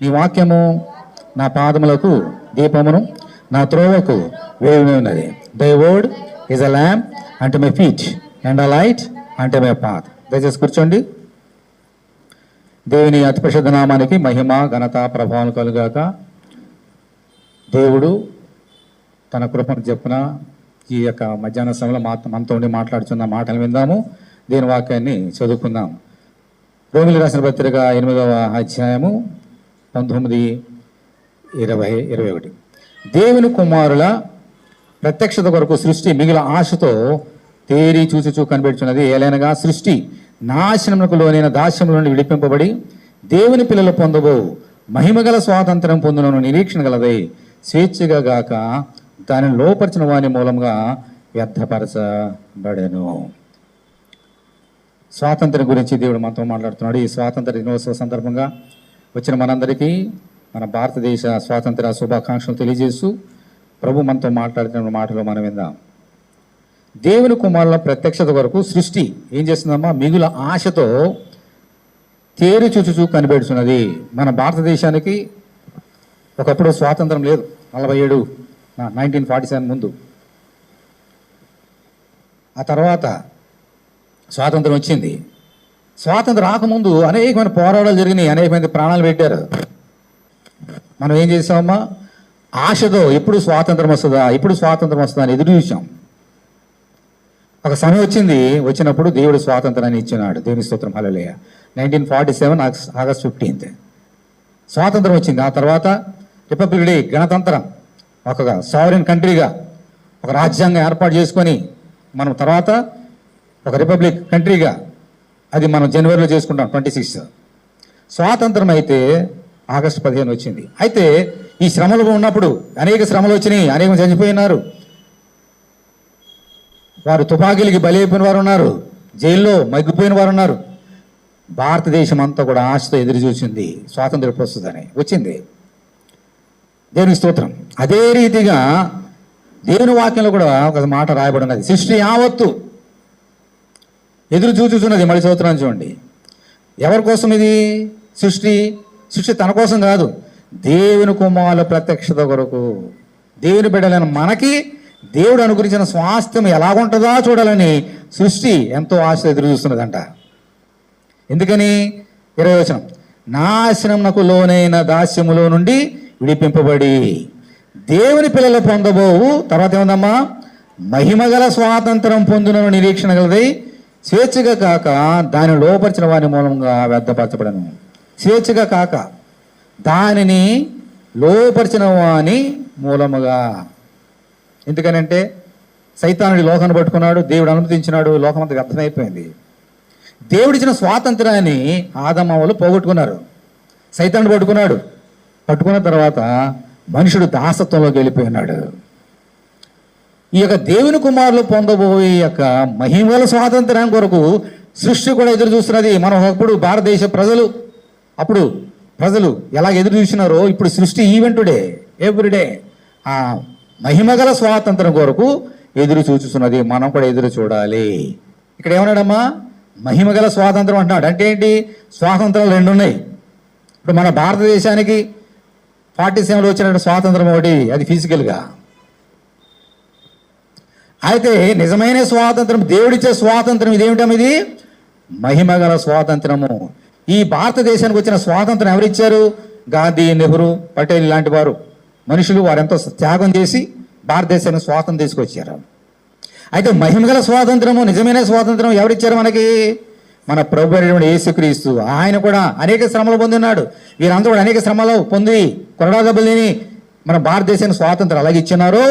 నీ వాక్యము నా పాదములకు దీపమును, నా త్రోవకు వేయునై ఉన్నది. Thy word is a lamp unto my feet and a light unto my path. దయచేసి కూర్చోండి. దేవుని అతి పరిశుద్ధ నామానికి మహిమ, ఘనత, ప్రభావం కలుగాక. దేవుడు తన కృపను చెప్పున ఈ యొక్క మధ్యాహ్న సమయంలో మనతో ఉండి మాట్లాడుతున్న మాటలు విందాము. దీని వాక్యాన్ని చదువుకుందాం. రోమిలి రాసిన పత్రిక 8వ అధ్యాయము 19, 20, 21. దేవుని కుమారుల ప్రత్యక్షత కొరకు సృష్టి మిగిలిన ఆశతో తేరి చూచుచూ కనిపెడుచున్నది. ఏలైనగా సృష్టి నాశనమునకు లోనైన దాస్యముల నుండి విడిపింపబడి దేవుని పిల్లలు పొందబో మహిమగల స్వాతంత్రం పొందునను నిరీక్షణ గలదై స్వేచ్ఛగా గాక దానిని లోపరిచిన వాని మూలంగా వ్యర్థపరచబడెను. స్వాతంత్రం గురించి దేవుడు మనతో మాట్లాడుతున్నాడు. ఈ స్వాతంత్ర దినోత్సవ సందర్భంగా వచ్చిన మనందరికీ మన భారతదేశ స్వాతంత్ర శుభాకాంక్షలు తెలియజేస్తూ ప్రభు మనతో మాట్లాడుతున్న మాటలు మనం విందాం. దేవుని కుమారుల ప్రత్యక్షత వరకు సృష్టి ఏం చేస్తుందమ్మా? మిగుల ఆశతో తేరి చూచుచూ కనిపెడుతున్నది. మన భారతదేశానికి ఒకప్పుడు స్వాతంత్రం లేదు. 1947 ముందు. ఆ తర్వాత స్వాతంత్రం వచ్చింది. స్వాతంత్రం రాకముందు అనేకమైన పోరాటాలు జరిగినాయి, అనేకమంది ప్రాణాలు పెట్టారు. మనం ఏం చేసామమ్మా? ఆశతో ఎప్పుడు స్వాతంత్రం వస్తుందా, ఎప్పుడు స్వాతంత్రం వస్తుందా అని ఎదురు చూసాం. ఒక సమయం వచ్చినప్పుడు దేవుడు స్వాతంత్రాన్ని ఇచ్చినాడు. దేవుని స్తోత్రం, హల్లెలూయా. 1947 ఆగస్ట్ 15 స్వాతంత్రం వచ్చింది. ఆ తర్వాత రిపబ్లిక్ డే, గణతంత్రం, ఒక సావరెన్ కంట్రీగా ఒక రాజ్యాంగం ఏర్పాటు చేసుకొని మనం తర్వాత ఒక రిపబ్లిక్ కంట్రీగా అది మనం జనవరిలో చేసుకుంటాం 26. స్వాతంత్రం అయితే ఆగస్టు 15 వచ్చింది. అయితే ఈ శ్రమలు ఉన్నప్పుడు అనేక శ్రమలు వచ్చినాయి, అనేక చనిపోయినారు, వారు తుపాకీలకి బలైపోయిన వారు ఉన్నారు, జైల్లో మగ్గిపోయిన వారు ఉన్నారు. భారతదేశం అంతా కూడా ఆశతో ఎదురు చూసింది స్వాతంత్రం ఎప్పుడు వస్తుందని. వచ్చింది. దేవునికి స్తోత్రం. అదే రీతిగా దేవుని వాక్యంలో కూడా ఒక మాట రాయబడి ఉన్నది. సృష్టి యావత్తు ఎదురు చూచుచున్నది. మళ్ళీ స్తోత్రం చూడండి. ఎవరి కోసం ఇది సృష్టి? సృష్టి తన కోసం కాదు, దేవుని కుమారుల ప్రత్యక్షత కొరకు. దేవుని బిడ్డలైన మనకి దేవుడు అనుగ్రహించిన స్వాస్థ్యం ఎలాగుంటుందో చూడాలని సృష్టి ఎంతో ఆశ ఎదురు చూస్తున్నదంట. ఎందుకని? 20వ వచనం, నాశనమునకు లోనైన దాస్యములో నుండి విడిపింపబడి దేవుని పిల్లలు పొందబోవు. తర్వాత ఏముందమ్మా? మహిమగల స్వాతంత్రం పొందునను నిరీక్షణ గలదై స్వేచ్ఛగా కాక దాని లోపరిచిన వారి మూలంగా వ్యర్థపరచబడను. స్వేచ్ఛగా కాక దానిని లోపరిచిన వాని మూలముగా. ఎందుకనంటే సైతానుడి లోకాన్ని పట్టుకున్నాడు, దేవుడు అనుమతించినాడు, లోకం అంతా వ్యర్థమైపోయింది. దేవుడిచ్చిన స్వాతంత్రాన్ని ఆదమవ్వలు పోగొట్టుకున్నారు. సైతానుడు పట్టుకున్నాడు. పట్టుకున్న తర్వాత మనుషుడు దాసత్వంలోకి వెళ్ళిపోయినాడు. ఈ యొక్క దేవుని కుమారులు పొందబోయే యొక్క మహిమల స్వాతంత్రం కొరకు సృష్టి కూడా ఎదురు చూస్తున్నది. మనం ఒకప్పుడు భారతదేశ ప్రజలు అప్పుడు ప్రజలు ఎలా ఎదురు చూసినారో ఇప్పుడు సృష్టి ఈవెంటుడే, ఎవ్రీడే ఆ మహిమగల స్వాతంత్రం కొరకు ఎదురు చూస్తున్నది. మనం కూడా ఎదురు చూడాలి. ఇక్కడ ఏమన్నాడమ్మా? మహిమగల స్వాతంత్రం అంటున్నాడు. అంటే ఏంటి? స్వాతంత్రాలు 2 ఉన్నాయి. ఇప్పుడు మన భారతదేశానికి 47లో వచ్చిన స్వాతంత్రం ఒకటి, అది ఫిజికల్గా. అయితే నిజమైన స్వాతంత్రం, దేవుడిచ్చే స్వాతంత్రం ఇదేమిటం? ఇది మహిమగల స్వాతంత్రము. ఈ భారతదేశానికి వచ్చిన స్వాతంత్రం ఎవరిచ్చారు? గాంధీ, నెహ్రూ, పటేల్ లాంటి వారు మనుషులు. వారెంతో త్యాగం చేసి భారతదేశానికి స్వాతంత్రం తీసుకొచ్చారు. అయితే మహిమగల స్వాతంత్రము, నిజమైన స్వాతంత్రం ఎవరిచ్చారు మనకి? మన ప్రభు అయినటువంటి యేసుక్రీస్తు. ఆయన కూడా అనేక శ్రమలు పొందినాడు. వీరందరూ కూడా అనేక శ్రమలు పొంది కొరడా దెబ్బలు తిని మన భారతదేశానికి స్వాతంత్రం అలాగే ఇచ్చినారో,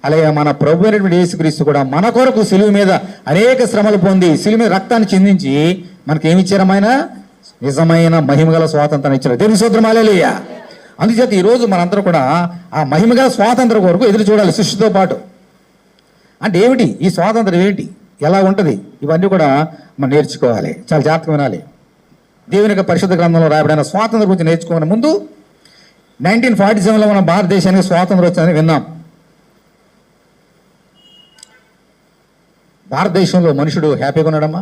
అలాగే మన ప్రభు అయినటువంటి యేసుక్రీస్తు కూడా మన కొరకు సిలువ మీద అనేక శ్రమలు పొంది సిలువ మీద రక్తాన్ని చిందించి మనకేమిచ్చారమైన నిజమైన మహిమగల స్వాతంత్రం ఇచ్చారు. దేవుని స్తోత్రం, హల్లెలూయా. అందుచేత ఈరోజు మనందరూ కూడా ఆ మహిమగల స్వాతంత్రం కొరకు ఎదురు చూడాలి సృష్టితో పాటు. అంటే ఏమిటి ఈ స్వాతంత్రం? ఏంటి, ఎలా ఉంటుంది? ఇవన్నీ కూడా మనం నేర్చుకోవాలి. చాలా జాగ్రత్తగా వినాలి. దేవుని యొక్క పరిశుద్ధ గ్రంథంలో రాయబడిన స్వాతంత్రం గురించి నేర్చుకోవడం ముందు 1947లో మన భారతదేశానికి స్వాతంత్రం వచ్చిందని విన్నాం. భారతదేశంలో మనుషుడు హ్యాపీగా ఉన్నాడమ్మా.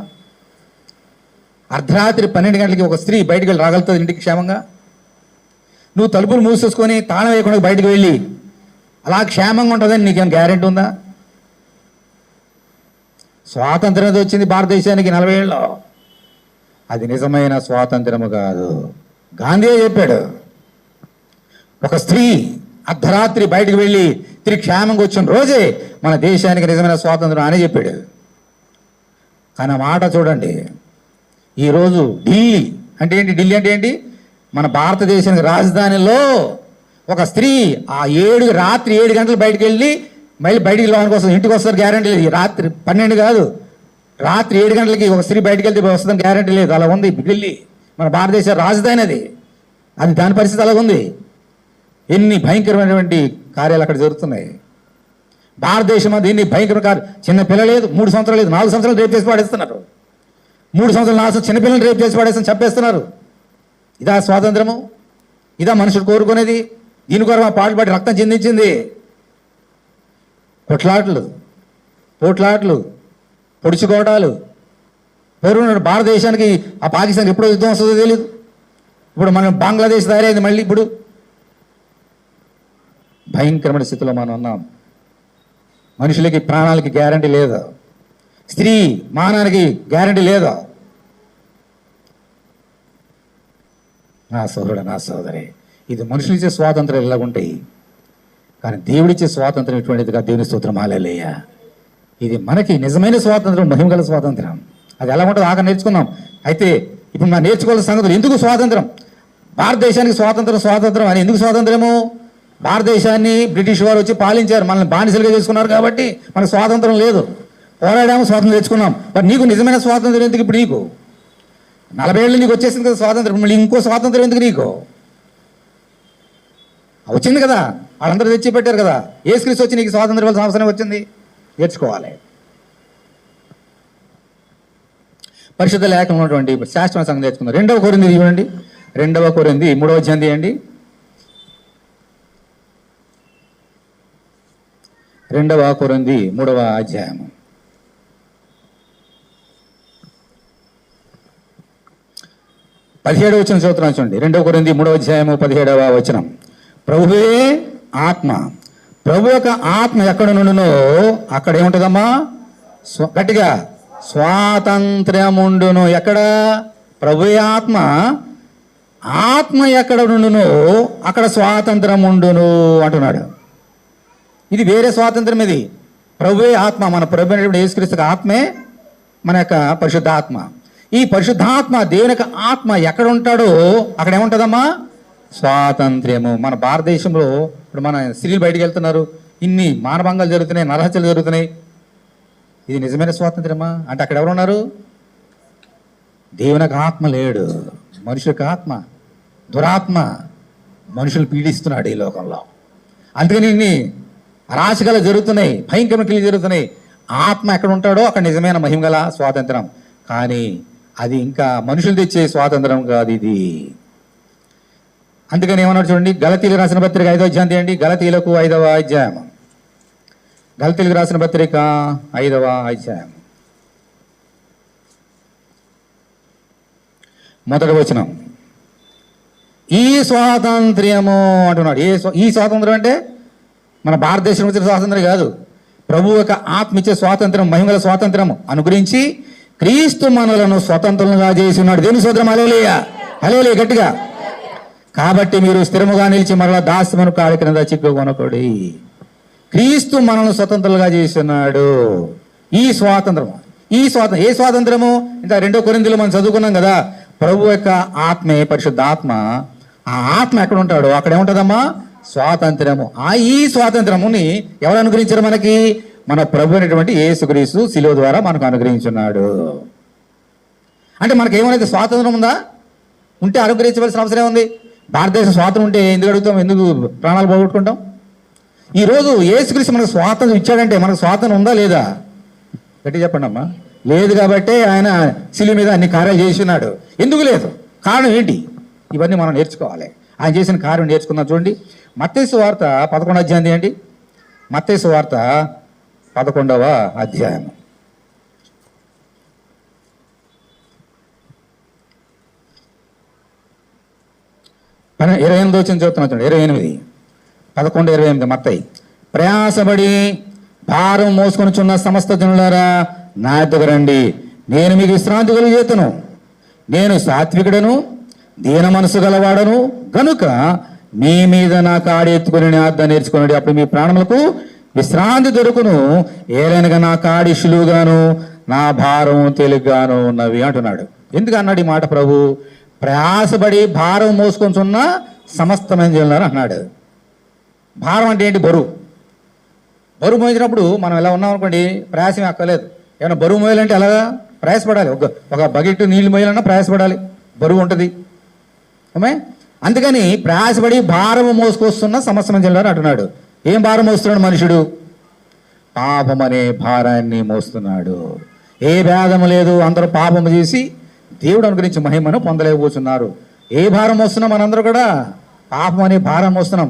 అర్ధరాత్రి 12 గంటలకి ఒక స్త్రీ బయటికి వెళ్ళి రాగలుగుతుంది ఇంటికి క్షేమంగా. నువ్వు తలుపులు మూసేసుకొని తాళం వేయకుండా బయటకు వెళ్ళి అలా క్షేమంగా ఉంటుందని నీకేం గ్యారెంటీ ఉందా? స్వాతంత్రం ఏదో వచ్చింది భారతదేశానికి 40 ఏళ్ళలో. అది నిజమైన స్వాతంత్రము కాదు. గాంధీ చెప్పాడు, ఒక స్త్రీ అర్ధరాత్రి బయటకు వెళ్ళి తిరిగి క్షేమంగా వచ్చిన రోజే మన దేశానికి నిజమైన స్వాతంత్రం అని చెప్పాడు. కానీ మాట చూడండి, ఈరోజు ఢిల్లీ అంటే ఏంటి? ఢిల్లీ అంటే ఏంటి? మన భారతదేశానికి రాజధానిలో ఒక స్త్రీ రాత్రి 7 గంటలు బయటకు వెళ్ళి మళ్ళీ బయటికి లోనికి వస్తుంది. ఇంటికి వస్తారు గ్యారంటీ లేదు. రాత్రి 12 కాదు, రాత్రి 7 గంటలకి ఒక స్త్రీ బయటకు వెళ్తే వస్తుందని గ్యారంటీ లేదు. అలా ఉంది ఢిల్లీ, మన భారతదేశ రాజధాని అది. దాని పరిస్థితి అలాగ ఉంది. ఎన్ని భయంకరమైనటువంటి కార్యాలు అక్కడ జరుగుతున్నాయి. భారతదేశం దీన్ని భయంకర చిన్న పిల్ల లేదు, 3 సంవత్సరాలు లేదు, 4 సంవత్సరాలు రేపు చేసి పాడేస్తున్నారు. 3 సంవత్సరాలు 4 సంవత్సరాలు చిన్నపిల్లలు రేపు చేసి పాడేస్తాను చెప్పేస్తున్నారు. ఇదా స్వాతంత్రము? ఇదా మనుషులు కోరుకునేది? దీని కొరకు మా పాటు పడి రక్తం చెందించింది. కొట్లాట్లు, పోట్లాట్లు, పొడుచుకోవడాలు. భారతదేశానికి ఆ పాకిస్తాన్కి ఎప్పుడో యుద్ధం వస్తుందో తెలియదు. ఇప్పుడు మనం బంగ్లాదేశ్ తయారైంది మళ్ళీ. ఇప్పుడు భయంకరమైన స్థితిలో మనం ఉన్నాం. మనుషులకి ప్రాణాలకి గ్యారంటీ లేదా? స్త్రీ మానానికి గ్యారంటీ లేదా? నా సోదరుడు, నా సోదరి, ఇది మనుషులు ఇచ్చే స్వాతంత్రం ఎలాగుంటాయి, కానీ దేవుడిచ్చే స్వాతంత్రం ఇటువంటిదిగా. దేవుని స్తోత్రం, హల్లెలూయా. ఇది మనకి నిజమైన స్వాతంత్రం, మహిమగల స్వాతంత్రం. అది ఎలా ఉంటుందో ఆగా నేర్చుకుందాం. అయితే ఇప్పుడు మనం నేర్చుకోవాల్సిన సంగతులు. ఎందుకు స్వాతంత్రం? భారతదేశానికి స్వాతంత్రం అని ఎందుకు స్వాతంత్రము? భారతదేశాన్ని బ్రిటిష్ వారు వచ్చి పాలించారు, మనల్ని బానిసలుగా చేసుకున్నారు కాబట్టి మనకు స్వాతంత్రం లేదు. పోరాడాము, స్వాతంత్రం తెచ్చుకున్నాం. మరి నీకు నిజమైన స్వాతంత్రం ఎందుకు? ఇప్పుడు నీకు 40 ఏళ్ళు నీకు వచ్చేసింది కదా స్వాతంత్రం, మళ్ళీ ఇంకో స్వాతంత్రం ఎందుకు నీకు? వచ్చింది కదా, వాళ్ళందరూ తెచ్చి పెట్టారు కదా. యేసుక్రీస్తు వచ్చి నీకు స్వాతంత్రం ఇవ్వాల్సిన అవసరం వచ్చింది. నేర్చుకోవాలి. పరిశుద్ధ లేఖనం ఉన్నటువంటి శాస్త్రం సంగతి నేర్చుకుందాం. 2వ కొరింథీ చూడండి, 2వ కొరింథీ 3వ అధ్యాయం తీయండి. 2వ కొరింథీ 3వ అధ్యాయము 17వ వచనం చదువుతున్నాను చూడండి. 2వ కొరింథీ 3వ అధ్యాయము 17వ వచనం. ప్రభువే ఆత్మ, ప్రభు యొక్క ఆత్మ ఎక్కడ నుండునో అక్కడ ఏముంటుందమ్మా? గట్టిగా, స్వాతంత్ర్యముండును. ఎక్కడ? ప్రభువే ఆత్మ, ఆత్మ ఎక్కడ నుండునో అక్కడ స్వాతంత్రం ఉండును అంటున్నాడు. ఇది వేరే స్వాతంత్రం. ఇది ప్రభువే ఆత్మ, మన ప్రభు అయినటువంటి యేసుక్రీస్తు ఆత్మే మన యొక్క పరిశుద్ధాత్మ. ఈ పరిశుద్ధాత్మ, దేవుని యొక్క ఆత్మ ఎక్కడ ఉంటాడో అక్కడ ఏముంటుందమ్మా? స్వాతంత్ర్యము. మన భారతదేశంలో ఇప్పుడు మన స్త్రీలు బయటికి వెళ్తున్నారు, ఇన్ని మానభంగాలు జరుగుతున్నాయి, నరహత్యలు జరుగుతున్నాయి. ఇది నిజమైన స్వాతంత్ర్యమా? అంటే అక్కడ ఎవరు ఉన్నారు? దేవునికి ఆత్మ లేడు, మనుషులకు ఆత్మ, దురాత్మ మనుషులు పీడిస్తున్నాడు ఈ లోకంలో. అందుకని ఇన్ని అరాచకాలు జరుగుతున్నాయి, భయంకరమైన క్రియలు జరుగుతున్నాయి. ఆత్మ ఎక్కడ ఉంటాడో అక్కడ నిజమైన మహిమగల స్వాతంత్రం. కానీ అది ఇంకా మనుషులు తెచ్చే స్వాతంత్రం కాదు ఇది. అందుకని ఏమన్నాడు చూడండి, గలతీలకు రాసిన పత్రిక 5వ అధ్యాయం తీయండి. గలతీలకు 5వ అధ్యాయం, గలతీలకు రాసిన పత్రిక 5వ అధ్యాయం 1వ వచనం. ఈ స్వాతంత్ర్యము అంటున్నాడు. ఈ స్వాతంత్రం అంటే మన భారతదేశం వచ్చిన స్వాతంత్రం కాదు. ప్రభు యొక్క ఆత్మ ఇచ్చే స్వాతంత్రం, మహిమగల స్వాతంత్రము అనుగ్రహించి క్రీస్తు మనలను స్వతంత్రంగా చేసి ఉన్నాడు. దేవుని స్తోత్రం, హల్లెలూయా, హల్లెలూయా గట్టిగా. కాబట్టి మీరు స్థిరముగా నిలిచి మరలా దాస్యమును కాడి క్రింద చిక్కుకొనకూడి. క్రీస్తు మనల్ని స్వతంత్రులుగా చేస్తున్నాడు. ఈ స్వాతంత్రం, ఏ స్వాతంత్రము? ఇంకా 2వ కొరింథీలో మనం చదువుకున్నాం కదా, ప్రభు యొక్క ఆత్మే పరిశుద్ధాత్మ. ఆ ఆత్మ ఎక్కడ ఉంటాడో అక్కడ ఏముంటుందమ్మా? స్వాతంత్రము. ఈ స్వాతంత్రముని ఎవరు అనుగ్రహించారు మనకి? మన ప్రభు అయినటువంటి యేసుక్రీస్తు శిలువ ద్వారా మనకు అనుగ్రహించున్నాడు. అంటే మనకి ఏమైనా స్వాతంత్రం ఉందా? ఉంటే అనుగ్రహించవలసిన అవసరం ఉంది. భారతదేశం స్వాతంత్రం ఉంటే ఎందుకు అడుగుతాం? ఎందుకు ప్రాణాలు పోగొట్టుకుంటాం? ఈరోజు యేసుక్రీస్తు మనకు స్వాతంత్రం ఇచ్చాడంటే మనకు స్వాతంత్రం ఉందా లేదా? గట్టి చెప్పండి అమ్మా. లేదు కాబట్టి ఆయన శిలువ మీద అన్ని కార్యాలు చేస్తున్నాడు. ఎందుకు లేదు? కారణం ఏంటి? ఇవన్నీ మనం నేర్చుకోవాలి. ఆయన చేసిన కార్యం నేర్చుకుందాం. చూడండి, మత్తయి సువార్త 11వ అధ్యాయం తీయండి. మత్తయి సువార్త 11వ అధ్యాయం. 28 వచ్చింది చెప్తున్నా చూడండి. 28, 11, 28 మత్తయి. ప్రయాసపడి భారం మోసుకొనిచున్న సమస్త జనులారా నా యొద్దకు రండి, నేను మీకు విశ్రాంతి కలుగజేతును. నేను సాత్వికుడను, దీన మనసు గలవాడను గనుక మీ మీద నా కాడి ఎత్తుకుని నా యొద్ద నేర్చుకున్నాడు, అప్పుడు మీ ప్రాణములకు విశ్రాంతి దొరుకును. ఏలైనగా నా కాడి సులువుగాను నా భారం తేలిగ్గాను ఉన్నవి అంటున్నాడు. ఎందుకు అన్నాడు ఈ మాట ప్రభు? ప్రయాసపడి భారం మోసుకొనిచున్న సమస్తమైన జనులారా అన్నాడు. భారం అంటే ఏంటి? బరువు. బరువు మోయించినప్పుడు మనం ఎలా ఉన్నాం అనుకోండి, ప్రయాసం అక్కర్లేదు. ఏమైనా బరువు మోయాలంటే ఎలాగా? ప్రయాసపడాలి. ఒక బకెట్ నీళ్ళు మోయాలన్నా ప్రయాసపడాలి, బరువు ఉంటుంది. ఏమే? అందుకని ప్రయాసపడి భారం మోసుకొస్తున్న సమస్తమైన జనులారా అంటున్నాడు. ఏం భారం మోస్తున్నాడు మనుషుడు? పాపం అనే భారాన్ని మోస్తున్నాడు. ఏ భేదము లేదు, అందరూ పాపము చేసి దేవుడు అనుగ్రహించి మహిమను పొందలేకపోతున్నారు. ఏ భారం మోస్తున్నాం? మనందరూ కూడా పాపం అనే భారం మోస్తున్నాం.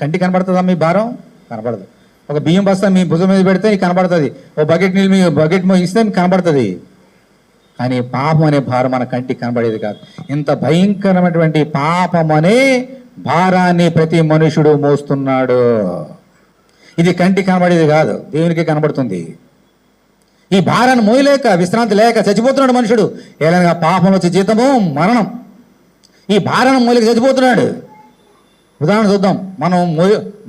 కంటికి కనబడుతుందా మీ భారం? కనబడదు. ఒక బియ్యం బస్తా మీ భుజం మీద పెడితే నీకు కనబడుతుంది. ఓ బకెట్ నీళ్ళు మీ బకెట్ ఇస్తే మీకు కనబడుతుంది. కానీ పాపం అనే భారం మన కంటికి కనబడేది కాదు. ఇంత భయంకరమైనటువంటి పాపం అనే భారాన్ని ప్రతి మనుషుడు మోస్తున్నాడు. ఇది కంటికి కనబడేది కాదు, దేవునికి కనబడుతుంది. ఈ భారాన్ని మోయలేక, విశ్రాంతి లేక చచ్చిపోతున్నాడు మనుషుడు. ఏలైనా పాపం వచ్చే జీతము మరణం. ఈ భారాన్ని మోయలేక చచ్చిపోతున్నాడు. ఉదాహరణ చూద్దాం. మనం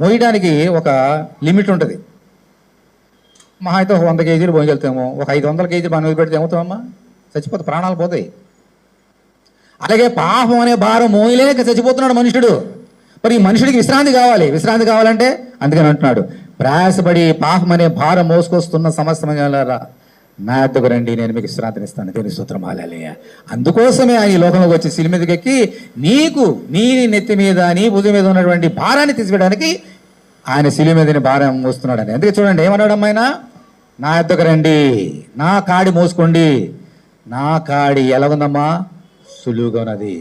మోయడానికి ఒక లిమిట్ ఉంటుంది. మహా అయితే ఒక 100 కేజీలు మోయగలుగుతాము. ఒక 500 కేజీలు మనం పెడితే ఏమవుతామమ్మా? చచ్చిపోతే ప్రాణాలు పోతాయి. అలాగే పాపం అనే భారం మోయలేక చచ్చిపోతున్నాడు మనుషుడు. మరి ఈ మనుషుడికి విశ్రాంతి కావాలి. విశ్రాంతి కావాలంటే అందుకని అంటున్నాడు, ప్రయాసపడి పాపం అనే భారం మోసుకొస్తున్న సమస్తమయ్యారా నా యొద్దకు రండి, నేను మీకు విశ్రాంతినిస్తాను. దేవుని స్తోత్రం. హల్లెలూయా. అందుకోసమే ఆయన ఈ లోకంలోకి వచ్చి శిలువ మీదకి ఎక్కి నీకు నీ నెత్తి మీద నీ భుజం మీద ఉన్నటువంటి భారాన్ని తీసివేయడానికి ఆయన శిలువ మీదని భారం మోస్తున్నాడని. అందుకే చూడండి ఏమన్నాడు అమ్మాయినా, నా యొద్దకు రండి, నా కాడి మోసుకోండి. నా కాడి ఎలా ఉందమ్మా? సులువుగా ఉన్నది.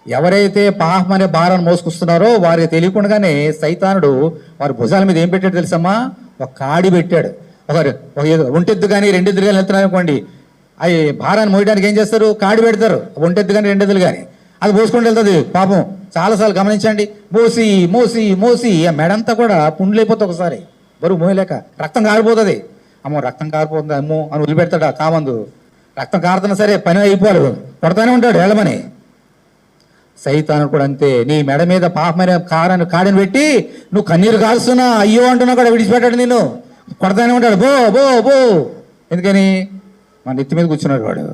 ఎవరైతే పాపం అనే భారాన్ని మోసుకొస్తున్నారో వారికి తెలియకుండానే సైతానుడు వారి భుజాల మీద ఏం పెట్టాడు తెలుసమ్మా? ఒక కాడి పెట్టాడు. ఒక ఒంటెద్దు కానీ 2 ఎద్దులు కానీ వెళ్తున్నాయి అనుకోండి, అవి భారాన్ని మోయడానికి ఏం చేస్తారు? కాడి పెడతారు. ఒంటెద్దు కానీ 2 ఎద్దులు కానీ అది మోసుకొని వెళ్తుంది. పాపం చాలాసార్లు గమనించండి, మోసి మోసి మోసి ఆ మెడంతా కూడా పుండ్లైపోతుంది. ఒకసారి బరువు మోయలేక రక్తం కారిపోతుంది. అమ్మో రక్తం కారిపోతుంది అమ్మో అని వదిలిపెడతాడు. కామందు రక్తం కారుతున్నా సరే పని అయిపోవాలి, కొడతానే ఉంటాడు ఏళ్ళమని. సైతాను కూడా అంతే. నీ మెడ మీద పాపమైన కాడిని పెట్టి నువ్వు కన్నీరు కాల్స్తున్నా అయ్యో అంటున్నా కూడా విడిచిపెట్టాడు, నేను కొడతానే ఉంటాడు. బో బో బో. ఎందుకని? మన నెత్తి మీద కూర్చున్నాడు వాడు.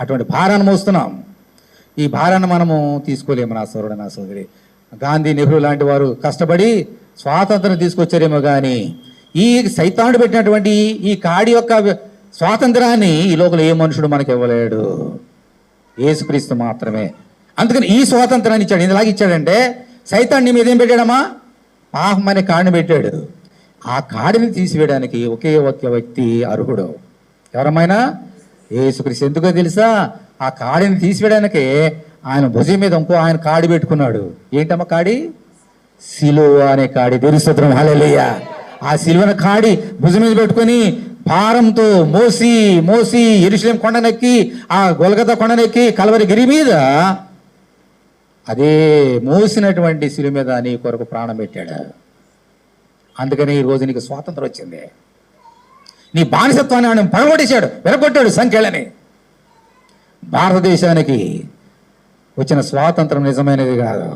అటువంటి భారాన్ని మోస్తున్నాం. ఈ భారాన్ని మనము తీసుకోలేము నా సోదరుడు, నా సోదరి. గాంధీ, నెహ్రూ లాంటి వారు కష్టపడి స్వాతంత్రం తీసుకొచ్చారేమో కానీ ఈ సైతానుడు పెట్టినటువంటి ఈ కాడి యొక్క స్వాతంత్రాన్ని ఈ లోపల ఏ మనుషుడు మనకి ఇవ్వలేడు, యేసుక్రీస్తు మాత్రమే. అందుకని ఈ స్వాతంత్రాన్ని ఇచ్చాడు. ఇందులాగా ఇచ్చాడంటే సైతాన్ నీ మీద ఏం పెట్టాడమ్మా? పాపం అనే కాడిని పెట్టాడు. ఆ కాడిని తీసివేయడానికి ఒకే ఒక వ్యక్తి అర్హుడు. ఎవరమైనా? యేసుక్రీస్తు. ఎందుకో తెలుసా? ఆ కాడిని తీసివేయడానికి ఆయన భుజం మీద ఇంకో ఆయన కాడి పెట్టుకున్నాడు. ఏంటమ్మా కాడి? సిలువ అనే కాడి. దేవుని స్తోత్రం. హల్లెలూయా. ఆ సిలువన కాడి భుజం మీద పెట్టుకొని భారంతో మోసి మోసి యెరూషలేము కొండనెక్కి, ఆ గొల్గొతా కొండనెక్కి, కల్వరి గిరి మీద అదే మోసినటువంటి సిలువ మీద నీ కొరకు ప్రాణం పెట్టాడు. అందుకని ఈ రోజు నీకు స్వాతంత్రం వచ్చింది. నీ బానిసత్వాన్ని ఆయన పడగొట్టేశాడు, విరగొట్టాడు సంఖ్యలని. భారతదేశానికి వచ్చిన స్వాతంత్రం నిజమైనది కాదు,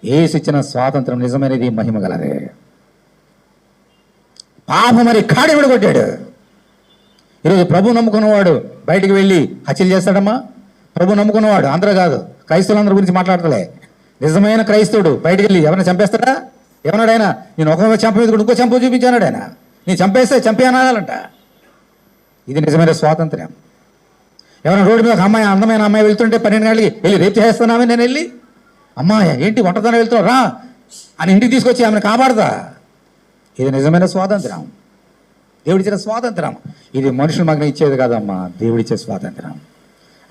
యేసు ఇచ్చిన స్వాతంత్రం నిజమైనది, మహిమ గలదే. పాపం మరి కాడి విడగొట్టాడు. ఈరోజు ప్రభు నమ్ముకున్నవాడు బయటికి వెళ్ళి హత్యలు చేస్తాడమ్మా? ప్రభు నమ్ముకున్నవాడు, అందరూ కాదు, క్రైస్తవులందరి గురించి మాట్లాడతలే. నిజమైన క్రైస్తవుడు బయటికి వెళ్ళి ఎవరైనా చంపేస్తాడా? ఏమన్నాడు ఆయన? నేను ఒక చంప మీద ఇంకో చంప చూపించాడు ఆయన. నేను చంపేస్తే చంపే అనాలంట. ఇది నిజమైన స్వాతంత్ర్యం. ఎవరైనా రోడ్డు మీద ఒక అమ్మాయి, అందమైన అమ్మాయి వెళ్తుంటే 12 గంటలకి వెళ్ళి రేపు చేస్తున్నామే, నేను వెళ్ళి అమ్మాయి ఏంటి వంటతనం వెళ్తున్నావు రా అని ఇంటికి తీసుకొచ్చి ఆమెను కాపాడతా. ఇది నిజమైన స్వాతంత్రం, దేవుడిచ్చిన స్వాతంత్రం. ఇది మనుషులు మగన ఇచ్చేది కాదమ్మా, దేవుడిచ్చే స్వాతంత్రం.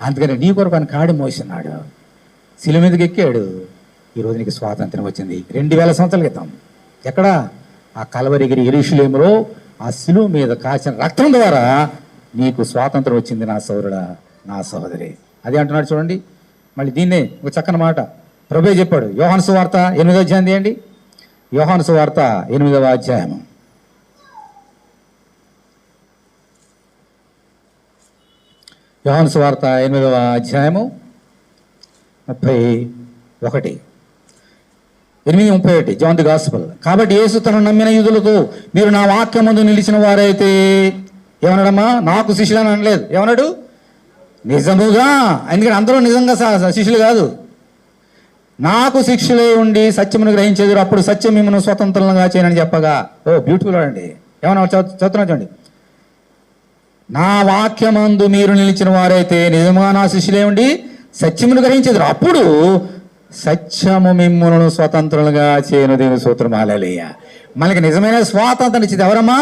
అందుకని నీ కొరకు ఆయన కాడి మోసినాడు, శిలువ మీదకి ఎక్కాడు. ఈరోజు నీకు స్వాతంత్రం వచ్చింది. 2000 సంవత్సరాల క్రితం ఎక్కడ? ఆ కల్వరిగిరి యెరూషలేములో ఆ శిలువ మీద కాచిన రక్తం ద్వారా నీకు స్వాతంత్రం వచ్చింది నా సోదరుడా, నా సహోదరి. అదే అంటున్నాడు చూడండి, మళ్ళీ దీన్నే ఒక చక్కని మాట ప్రభువే చెప్పాడు. యోహాను సువార్త 8వ అధ్యాయం తీయండి. యోహాను సువార్త 8వ అధ్యాయము. యోహాను సువార్త 8వ అధ్యాయము 31. 8:31 జాన్ ది గాస్పెల్. కాబట్టి యేసు తను నమ్మిన యూదులతో మీరు నా వాక్యమందు నిలిచిన వారైతే ఏమన్నాడమ్మా? నాకు శిష్యులు అని అనలేదు. ఏమన్నాడు? నిజముగా. ఎందుకంటే అందరూ నిజంగా శిష్యులు కాదు. నాకు శిష్యులే ఉండి సత్యమును గ్రహించేది, అప్పుడు సత్యం మిమ్మల్ని స్వతంత్రంగా చేయనని చెప్పగా. ఓ బ్యూటిఫుల్ అండి. ఏమన్నా చదువుతున్నా చూడండి. నా వాక్యమందు మీరు నిలిచిన వారైతే నిజముగా నా శిష్యులే ఉండి సత్యమును గ్రహించేది, అప్పుడు సత్యము మిమ్ములను స్వతంత్రులుగా చేయను. దేవుని స్తోత్రం. హల్లెలూయా. మనకి నిజమైన స్వాతంత్రం ఇచ్చేది ఎవరమ్మా?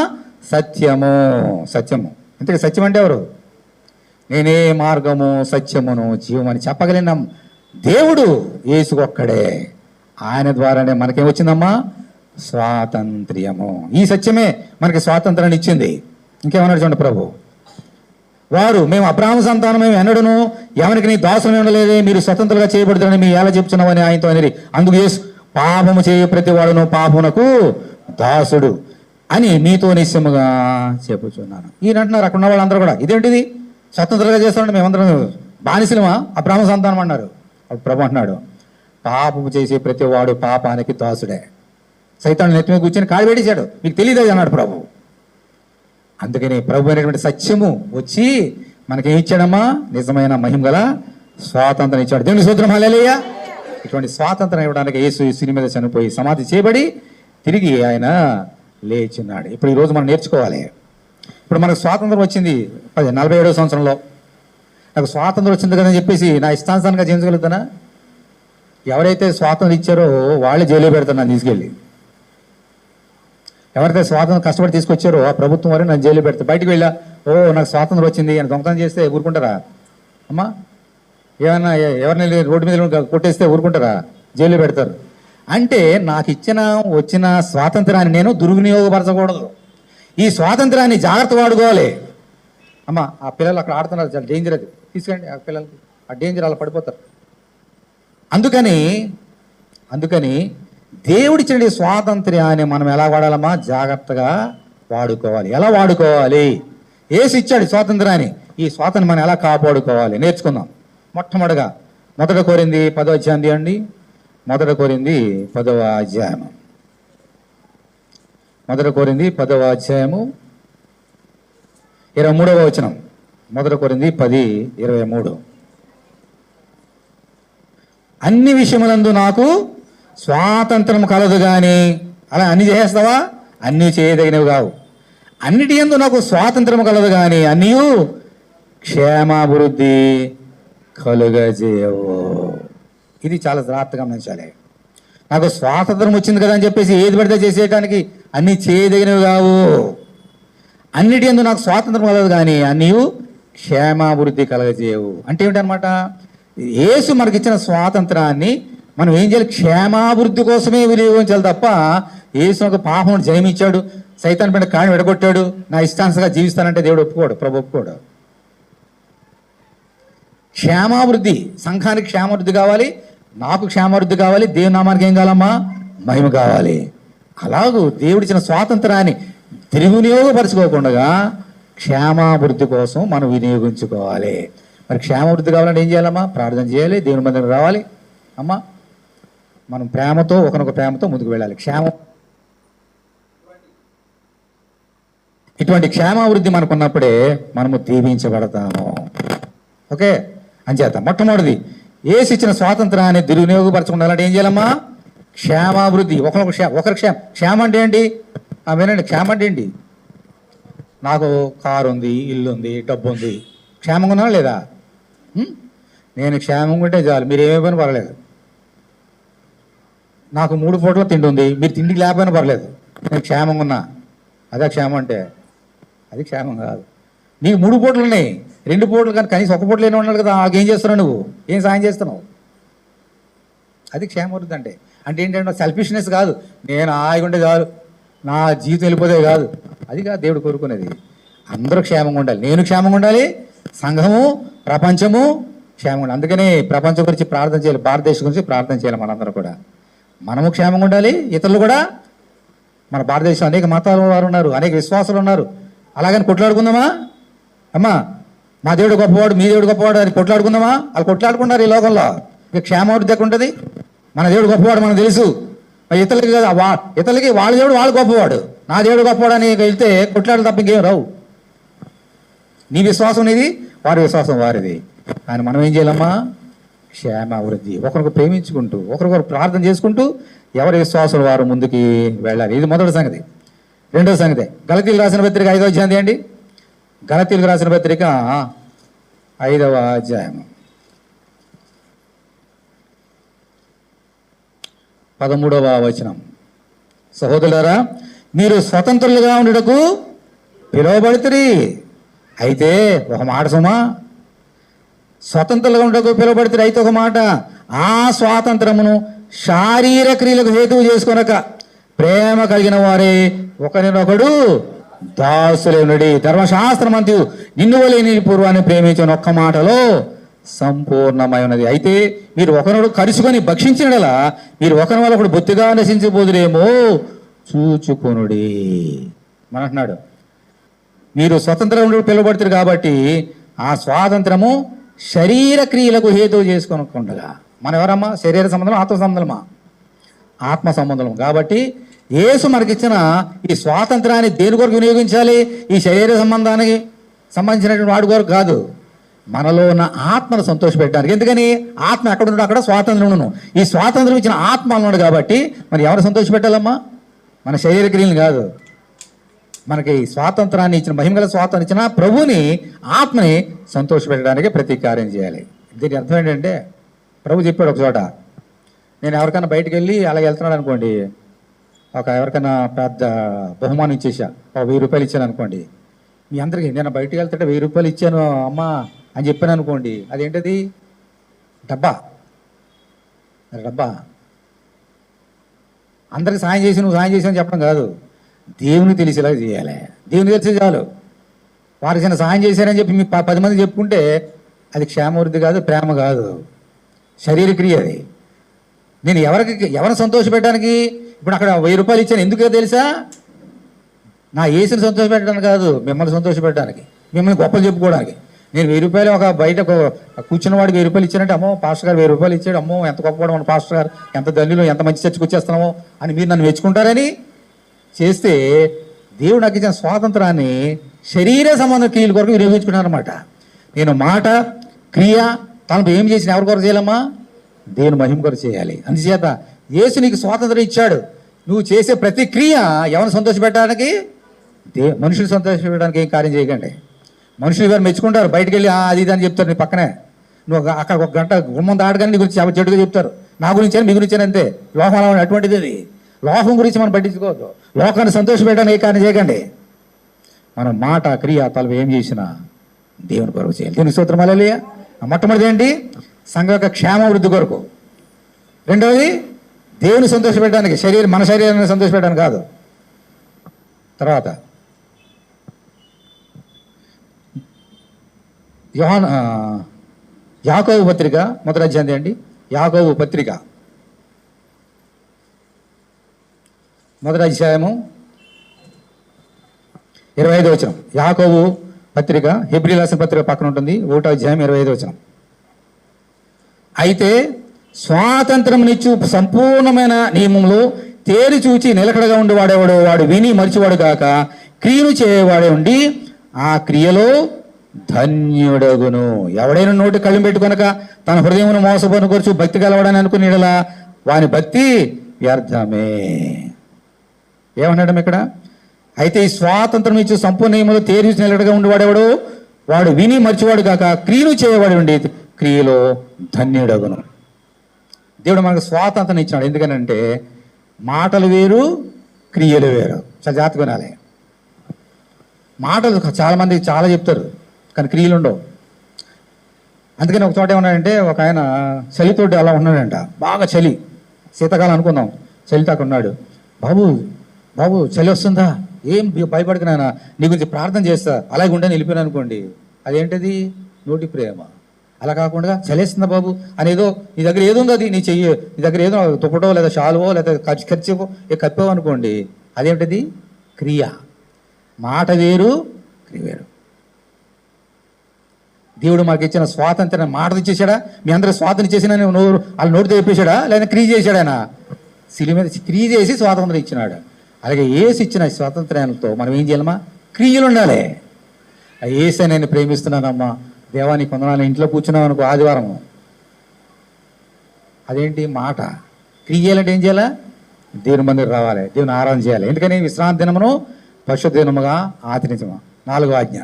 సత్యము. సత్యము ఇంతకీ సత్యం అంటే ఎవరు? నేనే మార్గము సత్యమును జీవమని చెప్పగలిగిన దేవుడు యేసు ఒక్కడే. ఆయన ద్వారానే మనకేమొచ్చిందమ్మా? స్వాతంత్ర్యము. ఈ సత్యమే మనకి స్వాతంత్రాన్ని ఇచ్చింది. ఇంకేమన్నాడు చూడండి ప్రభు. వారు మేము అబ్రాహాము సంతానం, మేము ఎన్నడను ఎవరికి నీ దాసులు ఉండలేదే, మీరు స్వతంత్రంగా చేయబడుతారని మీ ఎలా చెప్తున్నామని ఆయనతో అనేది. అందుకు యేసు పాపము చేయ ప్రతి వాడును పాపమునకు దాసుడు అని మీతో నిశ్చయముగా చెప్పుచున్నాను. ఈయన అంటున్నారు అక్కడ ఉన్న వాళ్ళందరూ కూడా ఇదేంటిది స్వతంత్రంగా చేస్తామంటే మేమందరం బానిసలమా? అబ్రాహాము సంతానం అన్నారు. అప్పుడు ప్రభు అంటున్నాడు పాపము చేసే ప్రతి వాడు పాపానికి దాసుడే. సైతాను నెత్తి మీద కూర్చొని కాలు పెట్టేశాడు. మీకు తెలియదు అన్నాడు ప్రభు. అందుకని ప్రభు అనేటువంటి సత్యము వచ్చి మనకేం ఇచ్చాడమ్మా? నిజమైన మహిమ గల స్వాతంత్రం ఇచ్చాడు. దేవుని స్తోత్రం. హల్లెలూయా. ఇటువంటి స్వాతంత్రం ఇవ్వడానికి యేసు సిరి మీద చనిపోయి సమాధి చేయబడి తిరిగి ఆయన లేచున్నాడు. ఇప్పుడు ఈరోజు మనం నేర్చుకోవాలి. ఇప్పుడు మనకు స్వాతంత్రం వచ్చింది 47వ సంవత్సరంలో. నాకు స్వాతంత్రం వచ్చింది కదని చెప్పేసి నా ఇష్టానుసారంగా జీవించగలుగుతానా? ఎవరైతే స్వాతంత్రం ఇచ్చారో వాళ్ళే జైలు పెడతారు నన్ను తీసుకెళ్ళి. ఎవరైతే స్వాతంత్రం కష్టపడి తీసుకొచ్చారో ఆ ప్రభుత్వం వారే నన్ను జైలు పెడతారు. బయటకు వెళ్ళా, ఓ నాకు స్వాతంత్రం వచ్చింది అని దొంగతనం చేస్తే ఊరుకుంటారా అమ్మా? ఏమన్నా ఎవరిని రోడ్డు మీద కొట్టేస్తే ఊరుకుంటారా? జైలు పెడతారు. అంటే నాకు వచ్చిన స్వాతంత్రాన్ని నేను దుర్వినియోగపరచకూడదు. ఈ స్వాతంత్రాన్ని జాగ్రత్త వాడుకోవాలి. అమ్మా ఆ పిల్లలు అక్కడ ఆడుతున్నారు, చాలా డేంజర్. అది తీసుకండి ఆ పిల్లలకి, ఆ డేంజర్ అలా పడిపోతారు. అందుకని దేవుడిచ్చిన స్వాతంత్ర్యాన్ని మనం ఎలా వాడాలమ్మా? జాగ్రత్తగా వాడుకోవాలి. ఎలా వాడుకోవాలి? యేసు ఇచ్చాడు స్వాతంత్రాన్ని. ఈ స్వాతంత్రం మనం ఎలా కాపాడుకోవాలి నేర్చుకుందాం. మొట్టమొదటిగా 1 కొరింథీ 10వ అధ్యాయం తీయండి. 1 కొరింథీ 10వ అధ్యాయము. 1 కొరింథీ 10వ అధ్యాయము 23వ వచనం. 1 కొరింథీ 10:23. అన్ని విషయములందు నాకు స్వాతంత్రం కలదు కానీ, అలా అన్ని చేసేస్తావా? అన్నీ చేయదగినవి కావు. అన్నిటి యందు నాకు స్వాతంత్రం కలదు కానీ అన్నీ క్షేమాభివృద్ధి కలుగజేయవు. ఇది చాలా జాగ్రత్తగా గమనించాలి. నాకు స్వాతంత్రం వచ్చింది కదా అని చెప్పేసి ఏది పడితే చేసేయడానికి అన్నీ చేయదగినవి కావు. అన్నిటి యందు నాకు స్వాతంత్రం కలదు కానీ అన్నీ క్షేమాభివృద్ధి కలగజేయవు. అంటే ఏమిటనమాట? యేసు మనకిచ్చిన స్వాతంత్రాన్ని మనం ఏం చేయాలి? క్షేమాభివృద్ధి కోసమే వినియోగించాలి తప్ప యేసు ఒక పాపం జయమిచ్చాడు, సైతాన్ పైన కాని విడగొట్టాడు, నా ఇష్టానుసంగా జీవిస్తానంటే దేవుడు ఒప్పుకోడు, ప్రభు ఒప్పుకోడు. క్షేమాభివృద్ధి, సంఘానికి క్షేమాభివృద్ధి కావాలి, నాకు క్షేమాభివృద్ధి కావాలి, దేవుని నామానికి ఏం కావాలమ్మా? మహిమ కావాలి. అలాగూ దేవుడిచ్చిన స్వాతంత్రాన్ని దుర్వినియోగపరచుకోకుండా క్షేమాభివృద్ధి కోసం మనం వినియోగించుకోవాలి. మరి క్షేమాభివృద్ధి కావాలంటే ఏం చేయాలమ్మా? ప్రార్థన చేయాలి, దేవుని మందిరం రావాలి. అమ్మా మనం ప్రేమతో ఒకనొక ప్రేమతో ముందుకు వెళ్ళాలి. ఇటువంటి క్షేమాభివృద్ధి మనకున్నప్పుడే మనము దీవించబడతాము. ఓకే. అంచేత మొట్టమొదటిది యేసు ఇచ్చిన స్వాతంత్రాన్ని దుర్వినియోగపరచకుండా అలాంటి ఏం చేయాలమ్మా? క్షేమాభివృద్ధి. ఒకరి క్షేమం అంటే ఏంటి? వినండి, క్షేమం అంటే ఏంటి? నాకు కారు ఉంది, ఇల్లు ఉంది, డబ్బు ఉంది, క్షేమంగా ఉన్నా లేదా? నేను క్షేమంగా ఉంటే చాలు, మీరు ఏమైపోయినా పర్లేదు. నాకు 3 పూటల తిండి ఉంది, మీరు తిండికి లేకపోయినా పర్లేదు, నేను క్షేమంగా ఉన్నా. అదే క్షేమం అంటే? అది క్షేమం కాదు. నీకు 3 పూటలు ఉన్నాయి, 2 పూటలు కానీ కనీసం 1 పూటలు ఉన్నాడు కదా, ఏం చేస్తున్నావు నువ్వు? ఏం సాయం చేస్తున్నావు? అది క్షేమవృద్ధి అంటే. అంటే ఏంటంటే సెల్ఫిష్నెస్ కాదు, నేను ఆగిఉంటే చాలు, నా జీవితం వెళ్ళిపోతే కాదు. అది కాదు దేవుడు కోరుకునేది. అందరూ క్షేమంగా ఉండాలి, నేను క్షేమంగా ఉండాలి, సంఘము ప్రపంచము క్షేమంగా. అందుకని ప్రపంచం గురించి ప్రార్థన చేయాలి, భారతదేశం గురించి ప్రార్థన చేయాలి. మనందరూ కూడా మనము క్షేమంగా ఉండాలి, ఇతరులు కూడా. మన భారతదేశం అనేక మతాల వారు ఉన్నారు, అనేక విశ్వాసాలు ఉన్నారు. అలాగని కొట్లాడుకుందామా? అమ్మా మా దేవుడు గొప్పవాడు, మీ దేవుడు గొప్పవాడు అని కొట్లాడుకుందామా? వాళ్ళు కొట్లాడుకుంటారు ఈ లోకంలో. ఇక క్షేమాభివృద్ధి ఉంటుంది. మన దేవుడు గొప్పవాడు మనకు తెలుసు, ఇతరులకి కదా, ఇతరులకి వాళ్ళ దేవుడు వాళ్ళు గొప్పవాడు, నా దేవుడు గొప్పవాడు అని వెళ్తే కొట్లాడు తప్ప ఇంకేం రావు. నీ విశ్వాసం నీది, వారి విశ్వాసం వారిది. కానీ మనం ఏం చేయాలమ్మా? క్షేమాభివృద్ధి, ఒకరికి ప్రేమించుకుంటూ, ఒకరికొకరు ప్రార్థన చేసుకుంటూ ఎవరి విశ్వాసం వారు ముందుకి వెళ్ళాలి. ఇది మొదటి సంగతి. రెండో సంగతి, గలతీయులకు రాసిన పత్రిక 5వ అధ్యాయం అండి. గలతీయులకు రాసిన పత్రిక 5వ అధ్యాయం 13వ వచనం. సహోదరులారా, మీరు స్వతంత్రులుగా ఉండుటకు పిలువబడితిరి. అయితే ఒక మాట సుమా, స్వతంత్రులుగా ఉండకు పిలువబడితే అయితే ఒక మాట, ఆ స్వాతంత్రమును శారీరక క్రియలకు హేతువు చేసుకొనక ప్రేమ కలిగిన వారే ఒకరినొకడు దాసులేనుడి. ధర్మశాస్త్రమంతు నిన్ను వలె నీ పూర్వాన్ని ప్రేమించిన ఒక్క మాటలో సంపూర్ణమై ఉన్నది. అయితే మీరు ఒకనొకడు కలుసుకొని భక్షించినలా మీరు ఒకరి వల్ల ఒకడు బొత్తిగా నశించిపోదురేమో చూచుకొనుడి అని అంటున్నాడు. మీరు స్వతంత్రంలో పిలువబడతారు కాబట్టి ఆ స్వాతంత్రము శరీర క్రియలకు హేతువు చేసుకొనకుండగా. మనం ఎవరమ్మా? శరీర సంబంధం, ఆత్మ సంబంధమా? ఆత్మ సంబంధం. కాబట్టి యేసు మనకిచ్చిన ఈ స్వాతంత్రాన్ని దేని కొరకు వినియోగించాలి? ఈ శరీర సంబంధానికి సంబంధించినటువంటి వాడి కొరకు కాదు, మనలో ఉన్న ఆత్మను సంతోషపెట్టడానికి. ఎందుకని? ఆత్మ ఎక్కడ ఉన్నాడు అక్కడ స్వాతంత్రం ఉన్నాను. ఈ స్వాతంత్రం ఇచ్చిన ఆత్మ ఉన్నాడు కాబట్టి మరి ఎవరు సంతోషపెట్టాలమ్మా? మన శరీర క్రియలు కాదు. మనకి స్వాతంత్రాన్ని ఇచ్చిన, మహిమగల స్వాతంత్రం ఇచ్చిన ప్రభుని, ఆత్మని సంతోషపెట్టడానికి ప్రతి కార్యం చేయాలి. దీని అర్థం ఏంటంటే, ప్రభు చెప్పాడు ఒక చోట, నేను ఎవరికైనా బయటకు వెళ్ళి అలా వెళ్తున్నాడు అనుకోండి, ఎవరికైనా పెద్ద బహుమానం ఇచ్చేసా, ఒక 1000 రూపాయలు ఇచ్చాను అనుకోండి, మీ అందరికీ నేను బయటకు వెళ్తుంటే 1000 రూపాయలు ఇచ్చాను అమ్మా అని చెప్పాను అనుకోండి, అదేంటది? డబ్బా. డబ్బా. అందరికి సాయం చేసి నువ్వు సాయం చేసావు చెప్పడం కాదు, దేవుని తెలిసేలా చేయాలి. దేవుని తెలిసే చాలు. వారికి చిన్న సహాయం చేశారని చెప్పి మీ 10 మంది చెప్పుకుంటే అది క్షేమవృద్ధి కాదు, ప్రేమ కాదు, శరీర క్రియ అది. నేను ఎవరిని సంతోషపెట్టడానికి ఇప్పుడు అక్కడ 1000 రూపాయలు ఇచ్చాను, ఎందుకో తెలుసా? నా యేసుని సంతోషపెట్టడానికి కాదు, మిమ్మల్ని సంతోషపెట్టడానికి, మిమ్మల్ని గొప్పలు చెప్పుకోవడానికి. నేను 1000 రూపాయలు ఒక బయట కూర్చున్న వాడికి 1000 రూపాయలు ఇచ్చానంటే, అమ్మో పాస్టర్ గారు 1000 రూపాయలు ఇచ్చాడు, అమ్మో ఎంత గొప్పవాడు మన పాస్టర్ గారు, ఎంత ధన్యులు, ఎంత మంచి చర్చకు వచ్చేస్తున్నామో అని మీరు నన్ను మెచ్చుకుంటారని చేస్తే, దేవుడు నాకు ఇచ్చిన స్వాతంత్రాన్ని శరీర సంబంధ క్రియల కొరకు వినియోగించుకున్నాను అనమాట. నేను మాట, క్రియ, తనకు ఏం చేసిన ఎవరి కొరకు చేయాలమ్మా? దేవుని మహిమ కొరకు చేయాలి. అందుచేత యేసు నీకు స్వాతంత్రం ఇచ్చాడు. నువ్వు చేసే ప్రతి క్రియ ఎవరిని సంతోషపెట్టడానికి? మనుషులు సంతోషపెట్టడానికి ఏం కార్యం చేయకండి. మనుషులు ఎవరు మెచ్చుకుంటారు, బయటకు వెళ్ళి అది ఇది అని చెప్తారు నీ పక్కనే. నువ్వు అక్కడ ఒక గంట గుమ్మం దాటగానే నీ గురించి చెడుగా చెప్తారు, నా గురించి అని, మీ గురించి అని, అంతే. లోకం అటువంటిది. అది లోకం గురించి మనం పట్టించుకోవద్దు. లోకాన్ని సంతోషపెట్టడానికి ఏ కార్యం చేయకండి. మనం మాట, క్రియ, తలవి ఏం చేసినా దేవుని కొరకు చేయాలి. దేవుని స్తోత్రం. హల్లెలూయా. మొట్టమొదటి ఏంటి? సంఘ యొక్క క్షేమాభివృద్ధి కొరకు. రెండవది దేవుని సంతోషపెట్టడానికి, మన శరీరాన్ని సంతోషపెట్టడానికి కాదు. తర్వాత యాకోబు పత్రిక మొదటి అధ్యాయం అండి. యాకోబు పత్రిక మొదటి అధ్యాయము 25వ వచనం. యాకోబు పత్రిక, హెబ్రీ రాసిన పత్రిక పక్కన ఉంటుంది, 1వ అధ్యాయం 25వ వచనం. అయితే స్వాతంత్రమునిచ్చు సంపూర్ణమైన నియమంలో తేరి చూచి నిలకడగా ఉండేవాడేవాడు వాడు విని మరిచివాడు కాక క్రియను చేయవాడే ఉండి ఆ క్రియలో ధన్యుడగును. ఎవడైనా నోటి కళ్ళు పెట్టుకొనక తన హృదయమును మోసపనుకొచ్చు భక్తి కలవడని అనుకునేలా వాని భక్తి వ్యర్థమే. ఏమన్నాడు ఇక్కడ? అయితే ఈ స్వాతంత్రం ఇచ్చి సంపూర్ణ నియమంలో తేరి చూసి నిలకడగా ఉండేవాడేవాడు వాడు విని మరిచివాడు కాక క్రియను చేయవాడు ఉండి క్రియలో ధన్యుడగును. దేవుడు మనకు స్వాతంత్రం ఇచ్చినాడు. ఎందుకనంటే మాటలు వేరు, క్రియలు వేరు. చాలా జాగ్రత్తగా వినాలి. మాటలు చాలామంది చాలా చెప్తారు, కానీ క్రియలు ఉండవు. అందుకని ఒక చోట ఏమన్నాడంటే, ఒక ఆయన చలితోటి అలా ఉన్నాడంట, బాగా చలి, శీతాకాలం అనుకుందాం, చలితాకు ఉన్నాడు. బాబు చలి వస్తుందా? ఏం భయపడకు నాయనా, నీ గురించి ప్రార్థన చేస్తా, అలాగే ఉండే వెళ్ళిపోయాను అనుకోండి. అదేంటది? నోటి ప్రేమ. అలా కాకుండా చలేస్తుందా బాబు అనేదో నీ దగ్గర ఏదో ఉందో అది నీ చెయ్యి, నీ దగ్గర ఏదో దుప్పటో లేదా షాలువో లేదా ఖర్చువో కప్పావు అనుకోండి, అదేమిటది? క్రియ. మాట వేరు, క్రియ వేరు. దేవుడు మాకు ఇచ్చిన స్వాతంత్రం మాట ఇచ్చేసాడా? మీ అందరూ స్వాతంత్రం ఇచ్చేసినా నోరు వాళ్ళ నోటితో చెప్పేశాడా? లేదా క్రియ చేశాడు? ఆయన శిలువ మీద క్రియ చేసి స్వాతంత్రం ఇచ్చినాడు. అలాగే యేసు ఇచ్చిన స్వాతంత్ర్యాలతో మనం ఏం చేయాలమ్మా? క్రియలు ఉండాలి. యేసే నేను ప్రేమిస్తున్నానమ్మా, దేవానికి కొందనాలు ఇంట్లో కూర్చున్నాం అనుకో ఆదివారం, అదేంటి మాట. క్రియ చేయాలంటే ఏం చేయాలా? దేవుని మందిరం రావాలి, దేవుని ఆరాధన చేయాలి. ఎందుకని? విశ్రాంతి దినమును పరిశుద్ధ దినముగా ఆచరించమా, 4వ ఆజ్ఞ.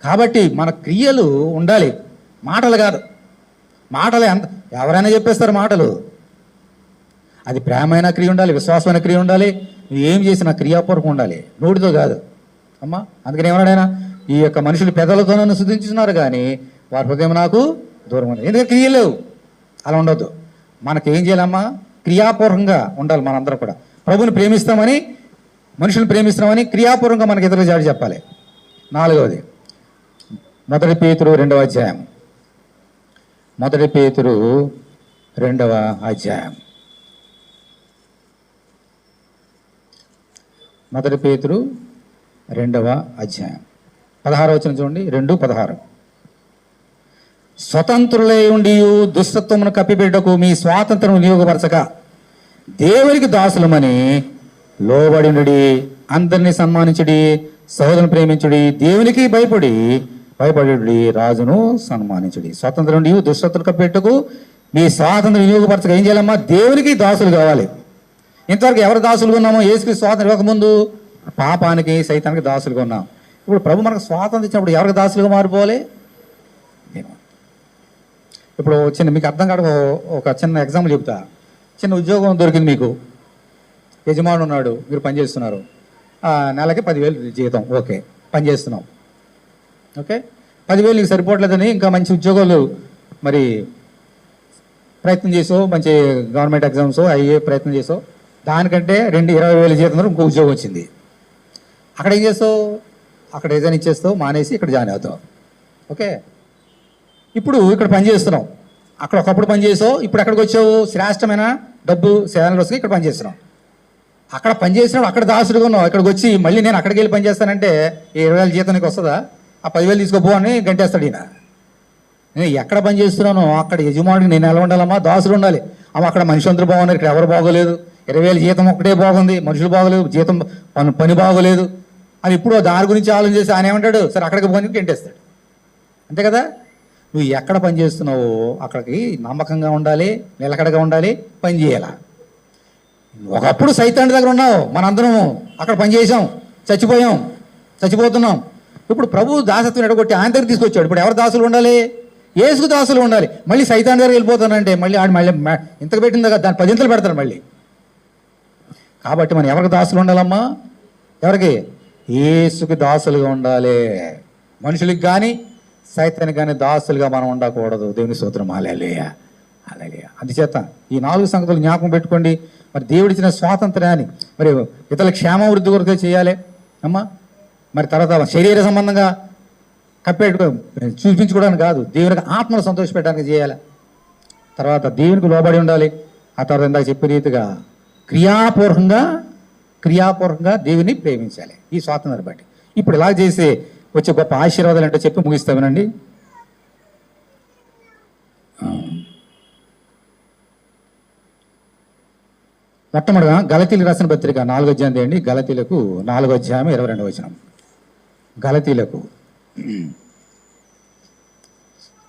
కాబట్టి మన క్రియలు ఉండాలి, మాటలు కాదు. మాటలే ఎవరైనా చెప్పేస్తారు మాటలు. అది ప్రేమైన క్రియ ఉండాలి, విశ్వాసమైన క్రియ ఉండాలి. నువ్వు ఏం చేసినా క్రియాపూర్వకం ఉండాలి, నోటితో కాదు అమ్మా. అందుకని ఏమన్నాడైనా, ఈ యొక్క మనుషులు పెదలతో నన్ను శుద్ధించుతున్నారు కానీ వారి హృదయం నాకు దూరం ఉంది. ఎందుకంటే క్రియలు లేవు. అలా ఉండొద్దు. మనకేం చేయాలమ్మా? క్రియాపూర్వకంగా ఉండాలి. మనందరం కూడా ప్రభుని ప్రేమిస్తామని, మనుషులను ప్రేమిస్తామని క్రియాపూర్వకంగా మనకి ఇతరులు జాడి చెప్పాలి. 4వది 1 పేతురు 2వ అధ్యాయం. 1 పేతురు 2వ అధ్యాయం. 1 పేతురు 2వ అధ్యాయం 16వ వచనం చూడండి. 2:16. స్వతంత్రులై ఉండి దుష్టత్వమును కప్పిబిడ్డకు మీ స్వాతంత్రం వినియోగపరచక దేవునికి దాసులమని లోబడినుడి, అందరినీ సన్మానించుడి, సహోదరుని ప్రేమించుడి, దేవునికి భయపడి రాజును సన్మానించుడి. స్వాతంత్రం ఉండి దుష్టత్వం కప్పిబిడ్డకు మీ స్వాతంత్రం వినియోగపరచక ఏం చేయాలమ్మా? దేవునికి దాసులు కావాలి. ఇంతవరకు ఎవరు దాసులుగా ఉన్నామో? యేసుకి స్వాతంత్రం ఇవ్వకముందు పాపానికి సైతానికి దాసులుగా ఉన్నాం. ఇప్పుడు ప్రభు మనకు స్వాతంత్రం ఇచ్చినప్పుడు ఎవరికి దాసులుగా మారిపోవాలి? ఇప్పుడు మీకు అర్థం కాదు, ఒక చిన్న ఎగ్జాంపుల్ చెప్తా. చిన్న ఉద్యోగం దొరికింది మీకు, యజమాని ఉన్నాడు, మీరు పనిచేస్తున్నారు, నెలకి 10,000 జీతం. ఓకే, పనిచేస్తున్నాం. ఓకే, 10,000 నీకు సరిపోవట్లేదని ఇంకా మంచి ఉద్యోగాలు మరి ప్రయత్నం చేసావు, మంచి గవర్నమెంట్ ఎగ్జామ్స్ అయ్యే ప్రయత్నం చేసావు, దానికంటే 20,000 జీతం ఇంకో ఉద్యోగం వచ్చింది. అక్కడ ఏం చేస్తావు? అక్కడ ఏదైనా ఇచ్చేస్తావు, మానేసి ఇక్కడ జాయిన్ అవుతావు. ఓకే, ఇప్పుడు ఇక్కడ పని చేస్తున్నావు, అక్కడ ఒకప్పుడు పని చేసావు, ఇప్పుడు ఎక్కడికి వచ్చావు? శ్రేష్టమైన డబ్బు సేవలు వస్తుంది, ఇక్కడ పని చేస్తున్నావు. అక్కడ పని చేసినావు, అక్కడ దాసుడుగా ఉన్నావు. ఇక్కడికి వచ్చి మళ్ళీ నేను అక్కడికి వెళ్ళి పని చేస్తానంటే 20,000 జీతం నీకు వస్తుందా? ఆ 10,000 తీసుకోపో అని గంటేస్తాడు ఈయన. నేను ఎక్కడ పని చేస్తున్నానో అక్కడ యజమానికి నేను ఎలా ఉండాలమ్మా? దాసుడు ఉండాలి. అక్కడ మనుషులందరూ బాగున్నారు, ఇక్కడ ఎవరు బాగోలేదు. 20,000 జీతం ఒక్కటే బాగుంది, మనుషులు బాగోలేదు, జీతం పని బాగోలేదు అని ఇప్పుడు దాని గురించి ఆలోచన చేసి ఆయన ఏమంటాడు? సరే అక్కడికి పోనీ గంటేస్తాడు. అంతే కదా? నువ్వు ఎక్కడ పని చేస్తున్నావో అక్కడికి నమ్మకంగా ఉండాలి, నిలకడగా ఉండాలి, పని చేయాల. ఒకప్పుడు సైతాన్ని దగ్గర ఉన్నావు, మనందరం అక్కడ పని చేసాం, చచ్చిపోతున్నాం. ఇప్పుడు ప్రభు దాసత్వం ఎడగొట్టి ఆయన దగ్గర తీసుకొచ్చాడు. ఇప్పుడు ఎవరు దాసులు ఉండాలి? యేసుకు దాసులు ఉండాలి. మళ్ళీ సైతాన్ దగ్గర వెళ్ళిపోతానంటే మళ్ళీ ఇంతకు పెట్టింది కదా, దాని 10 పెడతారు మళ్ళీ. కాబట్టి మనం ఎవరికి దాసులు ఉండాలమ్మా? ఎవరికి? యేసుకి దాసులుగా ఉండాలి. మనుషులకి కానీ సైతానికి కానీ దాసులుగా మనం ఉండకూడదు. దేవుని స్తోత్రం. హల్లెలూయా, హల్లెలూయా. అందుచేత ఈ 4 సంగతులు జ్ఞాపకం పెట్టుకోండి. మరి దేవుడిచ్చిన స్వాతంత్ర్యాన్ని మరి ఇతరుల క్షేమాభివృద్ధి కొరకే చేయాలి అమ్మా. మరి తర్వాత శరీర సంబంధంగా చూపించుకోవడానికి కాదు, దేవునికి ఆత్మను సంతోషపెట్టడానికి చేయాలి. తర్వాత దేవునికి లోబడి ఉండాలి. ఆ తర్వాత ఇందాక చెప్పే రీతిగా క్రియాపూర్వకంగా దేవుని ప్రేమించాలి. ఈ స్వాతంత్రం బట్టి ఇప్పుడు ఇలా చేసి వచ్చే గొప్ప ఆశీర్వాదాలు అంటే చెప్పి ముగిస్తామేనండి. మొట్టమొదటిగా గలతీలకు రాసిన పత్రిక 4వ అధ్యాయం చేయండి. గలతీలకు 4వ అధ్యాయం 22వ వచనం. గలతీలకు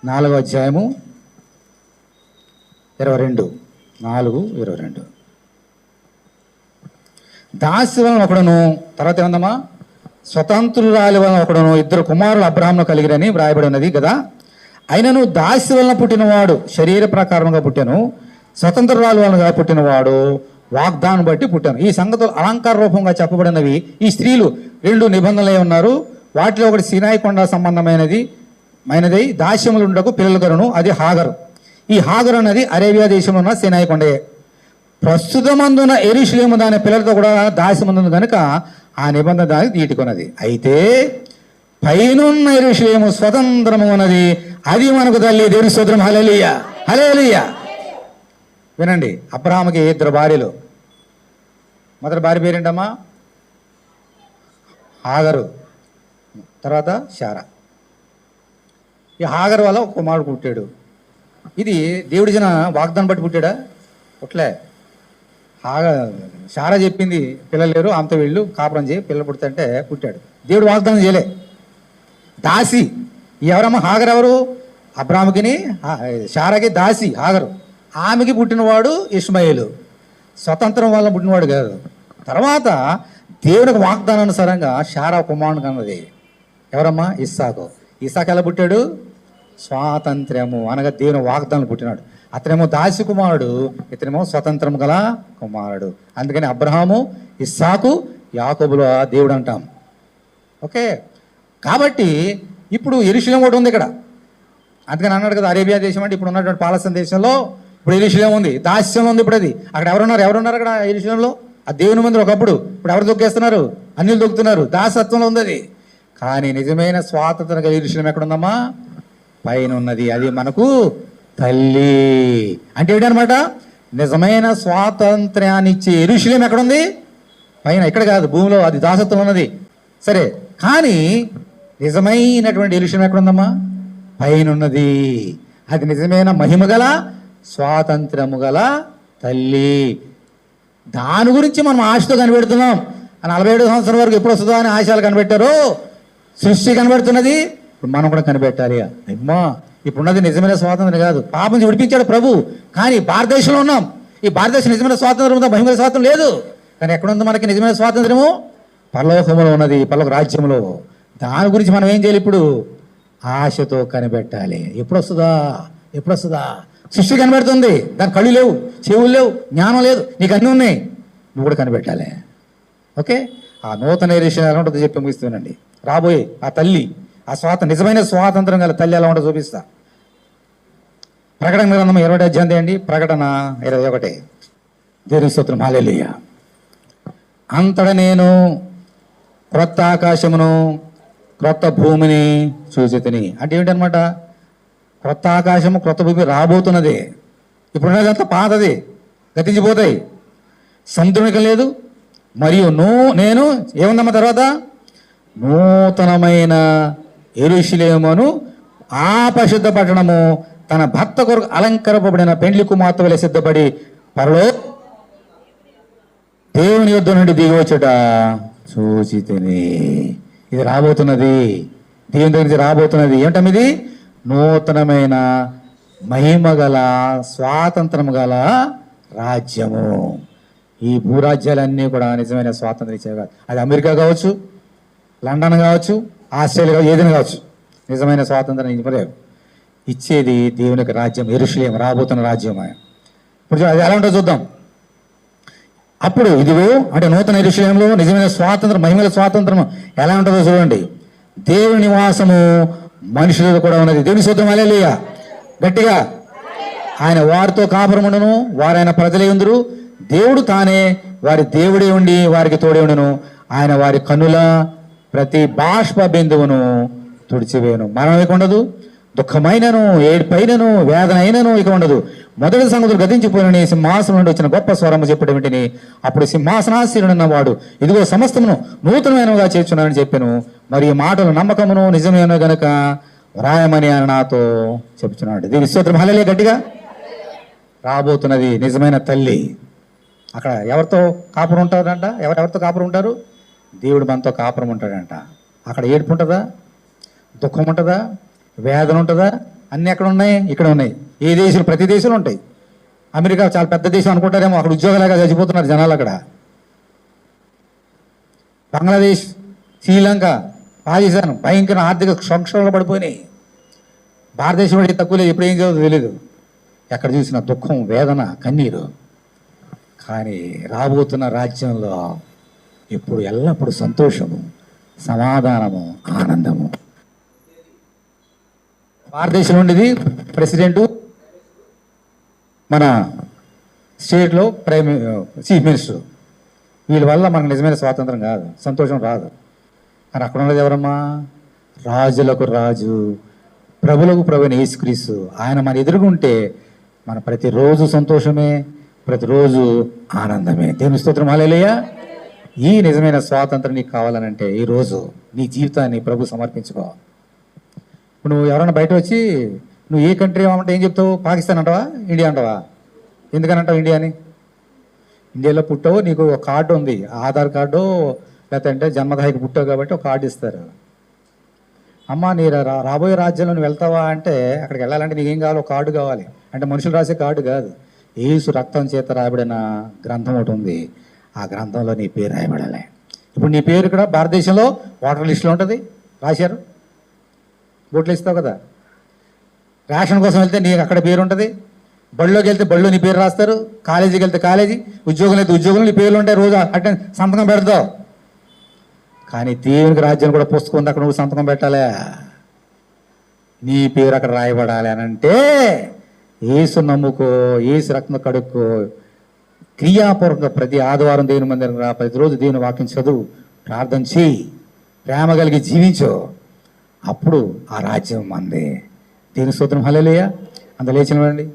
4వ అధ్యాయము 4:22. దాసి వలన ఒకడును, తర్వాత ఏమందమ్మా? స్వతంత్రురాలి వలన ఒకడును, 2 కుమారులు అబ్రహామును కలిగిరని వ్రాయబడి ఉన్నది కదా. అయినను దాసి వలన పుట్టినవాడు శరీర ప్రకారంగా పుట్టాను, స్వతంత్రురాలు వలనగా పుట్టినవాడు వాగ్దానం బట్టి పుట్టాను. ఈ సంగతులు అలంకార రూపంగా చెప్పబడినవి. ఈ స్త్రీలు 2 నిబంధనలే ఉన్నారు. వాటిలో ఒకటి సినాయి కొండ సంబంధమైనది దాస్యములుండకు పిల్లలు కరును, అది హాగరు. ఈ హాగరు అన్నది అరేబియా దేశంలో ఉన్న సినాయి కొండయే. ప్రస్తుతమందున యెరూషలేము దాని పిల్లలతో కూడా దాస్యమందున కనుక ఆ నిబంధన దానికి తీటుకున్నది. అయితే పైనున్న యెరూషలేము స్వతంత్రము ఉన్నది, అది మనకు తల్లి. దేవుని స్తోత్రం. హల్లెలూయా, హల్లెలూయా. వినండి, అబ్రాహాముకి 2 భార్యలు. మొదటి భార్య పేరేంటమ్మా? హాగరు, తర్వాత శారా. ఈ హాగరు వల్ల ఒక కుమారుడు పుట్టాడు. ఇది దేవుడిచిన వాగ్దానం బట్టి పుట్టాడా? పుట్టలే. శారా చెప్పింది పిల్లలు లేరు, ఆమెతో వెళ్ళు కాపురం చేయి, పిల్లలు పుడితే పుట్టాడు. దేవుడు వాగ్దానం చేయలే. దాసి. ఎవరమ్మా హాగరు? ఎవరు? అబ్రాహాముకిని శారాకి దాసి హాగరు. ఆమెకి పుట్టినవాడు ఇష్మాయేలు. స్వతంత్రం వల్ల పుట్టినవాడు కాదు. తర్వాత దేవునికి వాగ్దానానుసారంగా శారా కుమారుడు కన్నది. ఎవరమ్మా? ఇస్సాకు. ఇస్సాకు ఎలా పుట్టాడు? స్వాతంత్ర్యము అనగా దేవుని వాగ్దానం పుట్టినాడు. అతనేమో దాసి కుమారుడు, ఇతనేమో స్వతంత్రం గల కుమారుడు. అందుకని అబ్రహాము, ఇస్సాకు, యాకోబుల దేవుడు అంటాం. ఓకే. కాబట్టి ఇప్పుడు యెరూషలేము ఒకటి ఉంది ఇక్కడ. అందుకని అన్నాడు కదా, అరేబియా దేశం అంటే ఇప్పుడు ఉన్నటువంటి పాలస్తీనా దేశంలో ఇప్పుడు యెరూషలేము ఉంది, దాస్యంలో ఉంది. ఇప్పుడు అది అక్కడ ఎవరున్నారు అక్కడ యెరూషలేములో? ఆ దేవుని మందిరం ఒకప్పుడు. ఇప్పుడు ఎవరు దొక్కేస్తున్నారు? అన్యులు దొక్కుతున్నారు. దాసత్వంలో ఉంది అది. కానీ నిజమైన స్వాతంత్రం కలిగి యెరూషలేము ఎక్కడుందమ్మా? పైన ఉన్నది, అది మనకు తల్లి. అంటే ఏంటనమాట? నిజమైన స్వాతంత్ర్యాన్ని ఇచ్చే యెరూషలేము ఎక్కడుంది? పైన, ఇక్కడ కాదు, భూమిలో. అది దాసత్వం ఉన్నది. సరే, కానీ నిజమైనటువంటి యెరూషలేము ఎక్కడుందమ్మా? పైన ఉన్నది. అది నిజమైన మహిమ గల స్వాతంత్రము గల తల్లి. దాని గురించి మనం ఆశతో కనిపెడుతున్నాం. 47 సంవత్సరం వరకు ఎప్పుడు వస్తుందో అని ఆశలు కనిపెట్టారు. సృష్టి కనబడుతున్నది, ఇప్పుడు మనం కూడా కనిపెట్టాలి. అమ్మా, ఇప్పుడున్నది నిజమైన స్వాతంత్రం కాదు. పాపం నుంచి విడిపించాడు ప్రభు. కానీ భారతదేశంలో ఉన్నాం. ఈ భారతదేశం నిజమైన స్వాతంత్రం ఉందా? మహిమ స్వాతంత్రం లేదు. కానీ ఎక్కడుందో మనకి నిజమైన స్వాతంత్రము? పరలోకములో ఉన్నది, పరలోక రాజ్యంలో. దాని గురించి మనం ఏం చేయాలి? ఇప్పుడు ఆశతో కనిపెట్టాలి. ఎప్పుడు వస్తుందా? ఎప్పుడు వస్తుందా? సృష్టి కనబడుతుంది, దాని కళ్ళు లేవు, చెవులు లేవు, జ్ఞానం లేదు, నీకు అన్నీ ఉన్నాయి, నువ్వు కూడా కనిపెట్టాలి. ఓకే. ఆ నూతన యెరూషలేము ఎలా ఉంటుందో చెప్పి ముగిస్తున్నానండి. రాబోయే ఆ తల్లి, ఆ నిజమైన స్వాతంత్రం గల తల్లి ఎలా ఉంటుందో చూపిస్తా. ప్రకటన గ్రంథం 20 అధ్యాయం అండి. ప్రకటన 21. దేవుని స్తోత్రం. హల్లెలూయా. అంతటా నేను క్రొత్త ఆకాశమును క్రొత్త భూమిని చూచితిని. అంటే ఏమిటనమాట? క్రొత్త ఆకాశము క్రొత్త భూమి రాబోతున్నది. ఇప్పుడున్నదంతా పాతది, గతించిపోతాయి. సముద్రునికి లేదు. మరియు నేను ఏముందమ్మా తర్వాత? నూతనమైన యెరూషలేమును ఆ పరిశుద్ధ పట్టణము తన భర్త కొరకు అలంకరింపబడిన పెండ్లి కుమార్తె వలె సిద్ధపడి పరలో దేవుని యొద్ద నుండి దిగివచ్చుట చూచితిని. ఇది రాబోతున్నది, దేవుని దగ్గర నుంచి రాబోతున్నది. ఏమిటం ఇది? నూతనమైన మహిమ గల స్వాతంత్రం గల రాజ్యము. ఈ భూరాజ్యాలన్నీ కూడా నిజమైన స్వాతంత్రం ఇచ్చేవి కాదు. అది అమెరికా కావచ్చు, లండన్ కావచ్చు, ఆస్ట్రేలియా కావచ్చు, ఏదైనా కావచ్చు. నిజమైన స్వాతంత్రం ఇచ్చేది దేవుని యొక్క రాజ్యం, యెరూషలేము, రాబోతున్న రాజ్యం. ఇప్పుడు అది ఎలా ఉంటుందో చూద్దాం. అప్పుడు ఇదిగో అంటే నూతన యెరూషలేములో నిజమైన స్వాతంత్రం, మహిమల స్వాతంత్రం ఎలా ఉంటుందో చూడండి. దేవుని నివాసము మనుషులతో కూడా ఉన్నది. దేవుని స్తోత్రం. హల్లెలూయా. గట్టిగా. ఆయన వారితో కాపురముండును, వారు ఆయన ప్రజలే ఉందురు. దేవుడు తానే వారి దేవుడే ఉండి వారికి తోడే ఉండును. ఆయన వారి కన్నుల ప్రతి బాష్ప బిందువును తుడిచివేయను. మరణం ఇక ఉండదు, దుఃఖమైనను, ఏడుపైనను, వేదన అయినను ఇక ఉండదు. మొదటి సంగతులు గతించిపోయిన సింహాసనం నుండి వచ్చిన గొప్ప స్వరము చెప్పడం వెంటనే అప్పుడు సింహాసనాసీనుడన్న వాడు ఇదిగో సమస్తమును నూతనమైనగా చేర్చున్నానని చెప్పాను. మరి ఈ మాటలు నమ్మకమును నిజమైన గనుక వ్రాయమని ఆయన నాతో చెప్తున్నాడు. దీని స్తోత్రం. హల్లెలూయా. గట్టిగా. రాబోతున్నది నిజమైన తల్లి. అక్కడ ఎవరితో కాపురం ఉంటారంట? ఎవరెవరితో కాపురం ఉంటారు? దేవుడు మనతో కాపురం ఉంటాడంట. అక్కడ ఏడుపు ఉంటుందా? దుఃఖం ఉంటుందా? వేదన ఉంటుందా? అన్నీ ఎక్కడ ఉన్నాయి? ఇక్కడ ఉన్నాయి. ఏ దేశం? ప్రతి దేశంలో ఉంటాయి. అమెరికా చాలా పెద్ద దేశం అనుకుంటారేమో, అక్కడ ఉద్యోగాలుగా చచ్చిపోతున్నారు జనాలు. అక్కడ బంగ్లాదేశ్, శ్రీలంక, పాకిస్తాన్ భయంకర ఆర్థిక సంక్షోభంలో పడిపోయినాయి. భారతదేశం కూడా తక్కువ లేదు. ఎప్పుడు ఏం చదువుతుందో తెలియదు. ఎక్కడ చూసినా దుఃఖం, వేదన, కన్నీరు. కానీ రాబోతున్న రాజ్యంలో ఇప్పుడు ఎల్లప్పుడూ సంతోషము, సమాధానము, ఆనందము. భారతదేశంలో ఉండేది ప్రెసిడెంటు, మన స్టేట్లో చీఫ్ మినిస్టర్. వీళ్ళ వల్ల మనకు నిజమైన స్వాతంత్రం కాదు, సంతోషం రాదు. కానీ అక్కడ ఉన్నది ఎవరమ్మా? రాజులకు రాజు, ప్రభులకు ప్రభుని యేసుక్రీస్తు ఆయన మన ఎదురుగుంటే మన ప్రతిరోజు సంతోషమే, ప్రతిరోజు ఆనందమే. దేవుని స్తోత్రం, హల్లెలూయా. ఈ నిజమైన స్వాతంత్రం నీకు కావాలనంటే ఈరోజు నీ జీవితాన్ని ప్రభు సమర్పించుకో. ఇప్పుడు నువ్వు ఎవరైనా బయట వచ్చి నువ్వు ఏ కంట్రీ అంటే ఏం చెప్తావు? పాకిస్తాన్ అంటావా, ఇండియా అంటావా? ఎందుకని అంటావు ఇండియా అని? ఇండియాలో పుట్టావు, నీకు ఒక కార్డు ఉంది, ఆధార్ కార్డు లేదంటే జన్మదాయికి పుట్టావు కాబట్టి ఒక కార్డు ఇస్తారు. అమ్మ నీ రాబోయే రాజ్యంలో నువ్వు వెళ్తావా అంటే అక్కడికి వెళ్ళాలంటే నీకేం కావాలి? ఒక కార్డు కావాలి. అంటే మనుషులు రాసే కార్డు కాదు, యేసు రక్తం చేత రాయబడిన గ్రంథం ఒకటి ఉంది. ఆ గ్రంథంలో నీ పేరు రాయబడాలి. ఇప్పుడు నీ పేరు ఇక్కడ భారతదేశంలో ఓటర్ లిస్టులో ఉంటుంది, రాశారు, ఓట్లు ఇస్తావు కదా. రేషన్ కోసం వెళ్తే నీకు అక్కడ పేరు ఉంటుంది, బడిలోకి వెళ్తే బడిలో నీ పేరు రాస్తారు, కాలేజీకి వెళ్తే కాలేజీ, ఉద్యోగం అయితే ఉద్యోగంలో నీ పేర్లు ఉంటాయి, రోజు అట్టే సంతకం పెడతావు. కానీ దేవునికి రాజ్యం కూడా పుస్తకం ఉంది, అక్కడ నువ్వు సంతకం పెట్టాలి, నీ పేరు అక్కడ రాయబడాలి అని అంటే యేసు నమ్ముకో, యేసు రక్తం కడుక్కో, క్రియాపూర్వకంగా ప్రతి ఆదివారం దేవుని మందిరం రా, ప్రతిరోజు దేవుని వాక్యం చదువు, ప్రార్థన చేయి, ప్రేమ కలిగి జీవించు, అప్పుడు ఆ రాజ్యం మందే. దేవుని స్తోత్రం, హల్లెలూయా. అంత లేచినవండి.